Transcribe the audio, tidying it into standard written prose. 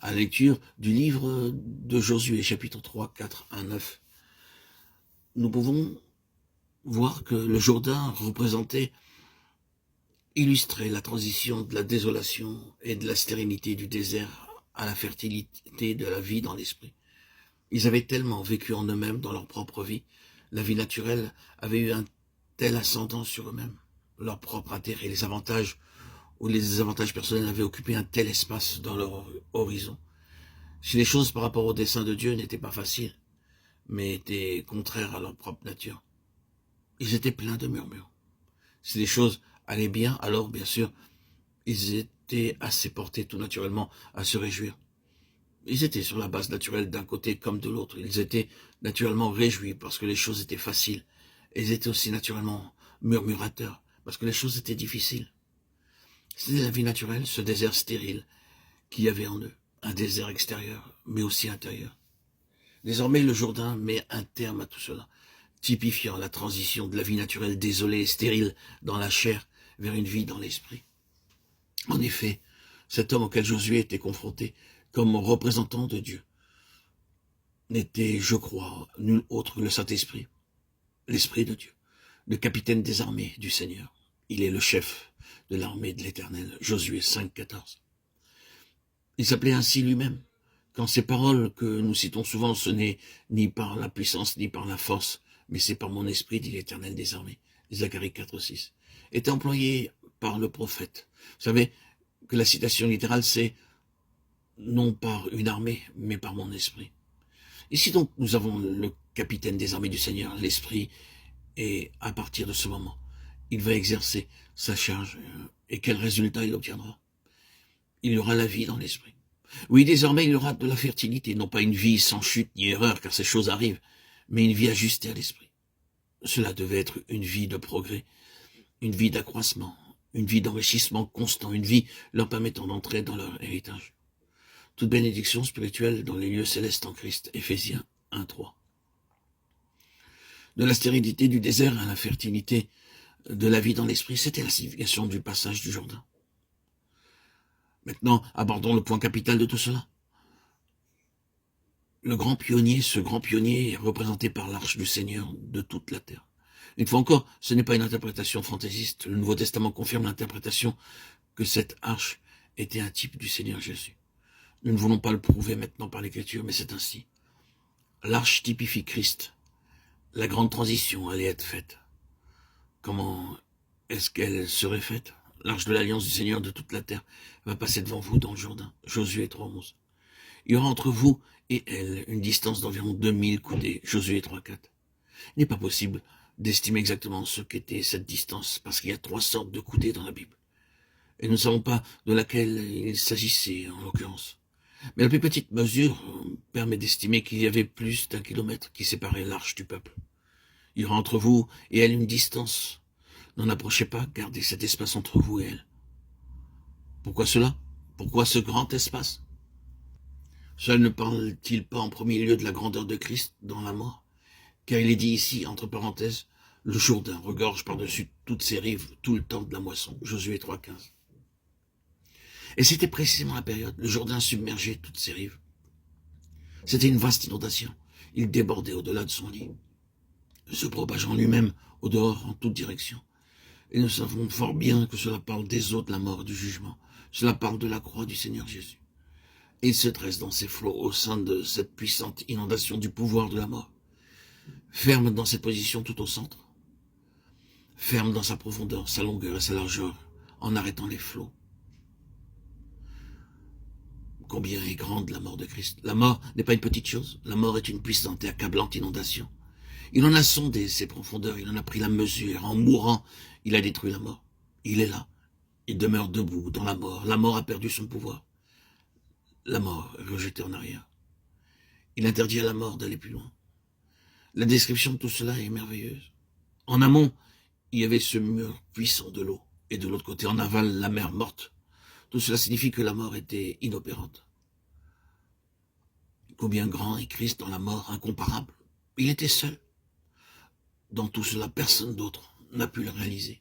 à la lecture du livre de Josué, chapitre 3, 4 à 9, nous pouvons voir que le Jourdain représentait, illustrait la transition de la désolation et de la stérilité du désert à la fertilité de la vie dans l'esprit. Ils avaient tellement vécu en eux-mêmes dans leur propre vie, la vie naturelle avait eu un tel ascendant sur eux-mêmes, leur propre intérêt, les avantages ou les désavantages personnels avaient occupé un tel espace dans leur horizon. Si les choses par rapport au dessein de Dieu n'étaient pas faciles, mais étaient contraires à leur propre nature, ils étaient pleins de murmures. Si les choses allaient bien, alors bien sûr, ils étaient assez portés tout naturellement à se réjouir. Ils étaient sur la base naturelle d'un côté comme de l'autre. Ils étaient naturellement réjouis parce que les choses étaient faciles. Ils étaient aussi naturellement murmurateurs parce que les choses étaient difficiles. C'était la vie naturelle, ce désert stérile qu'il y avait en eux. Un désert extérieur, mais aussi intérieur. Désormais, le Jourdain met un terme à tout cela, typifiant la transition de la vie naturelle désolée et stérile dans la chair vers une vie dans l'esprit. En effet, cet homme auquel Josué était confronté comme représentant de Dieu n'était, je crois, nul autre que le Saint-Esprit, l'Esprit de Dieu, le capitaine des armées du Seigneur. Il est le chef de l'armée de l'Éternel, Josué 5, 14. Il s'appelait ainsi lui-même. Quand ces paroles que nous citons souvent, ce n'est ni par la puissance ni par la force, mais c'est par mon esprit, dit l'Éternel des armées, Zacharie 4, 6, est employé par le prophète. Vous savez que la citation littérale, c'est non par une armée, mais par mon esprit. Ici donc, nous avons le capitaine des armées du Seigneur, l'esprit, et à partir de ce moment, il va exercer sa charge. Et quel résultat il obtiendra? Il y aura la vie dans l'esprit. Oui, désormais, il y aura de la fertilité, non pas une vie sans chute ni erreur, car ces choses arrivent, mais une vie ajustée à l'esprit. Cela devait être une vie de progrès, une vie d'accroissement, une vie d'enrichissement constant, une vie leur permettant d'entrer dans leur héritage. Toute bénédiction spirituelle dans les lieux célestes en Christ, Éphésiens 1, 3. De la stérilité du désert à la fertilité de la vie dans l'esprit, c'était la signification du passage du Jourdain. Maintenant, abordons le point capital de tout cela. Le grand pionnier, ce grand pionnier est représenté par l'arche du Seigneur de toute la terre. Une fois encore, ce n'est pas une interprétation fantaisiste. Le Nouveau Testament confirme l'interprétation que cette arche était un type du Seigneur Jésus. Nous ne voulons pas le prouver maintenant par l'Écriture, mais c'est ainsi. L'arche typifie Christ. La grande transition allait être faite. Comment est-ce qu'elle serait faite? L'arche de l'alliance du Seigneur de toute la terre va passer devant vous dans le Jourdain. Josué 3.11. Il y aura entre vous et elle une distance d'environ 2000 coudées. Josué 3.4. Il n'est pas possible d'estimer exactement ce qu'était cette distance, parce qu'il y a 3 sortes de coudées dans la Bible. Et nous ne savons pas de laquelle il s'agissait en l'occurrence. Mais la plus petite mesure permet d'estimer qu'il y avait plus d'1 kilomètre qui séparait l'arche du peuple. Il y aura entre vous et elle une distance. N'en approchez pas, gardez cet espace entre vous et elle. Pourquoi cela? Pourquoi ce grand espace? Cela ne parle-t-il pas en premier lieu de la grandeur de Christ dans la mort? Car il est dit ici, entre parenthèses, le Jourdain regorge par-dessus toutes ses rives tout le temps de la moisson. Josué 3.15. Et c'était précisément la période, le Jourdain submergeait toutes ses rives. C'était une vaste inondation. Il débordait au-delà de son lit, se propageant lui-même au dehors en toutes directions. Et nous savons fort bien que cela parle des eaux de la mort et du jugement. Cela parle de la croix du Seigneur Jésus. Et il se dresse dans ses flots au sein de cette puissante inondation du pouvoir de la mort. Ferme dans cette position tout au centre. Ferme dans sa profondeur, sa longueur et sa largeur, en arrêtant les flots. Combien est grande la mort de Christ? La mort n'est pas une petite chose. La mort est une puissante et accablante inondation. Il en a sondé ses profondeurs, il en a pris la mesure. En mourant, il a détruit la mort. Il est là. Il demeure debout dans la mort. La mort a perdu son pouvoir. La mort est rejetée en arrière. Il interdit à la mort d'aller plus loin. La description de tout cela est merveilleuse. En amont, il y avait ce mur puissant de l'eau. Et de l'autre côté, en aval, la mer morte. Tout cela signifie que la mort était inopérante. Combien grand est Christ dans la mort, incomparable. Il était seul. Dans tout cela, personne d'autre n'a pu le réaliser.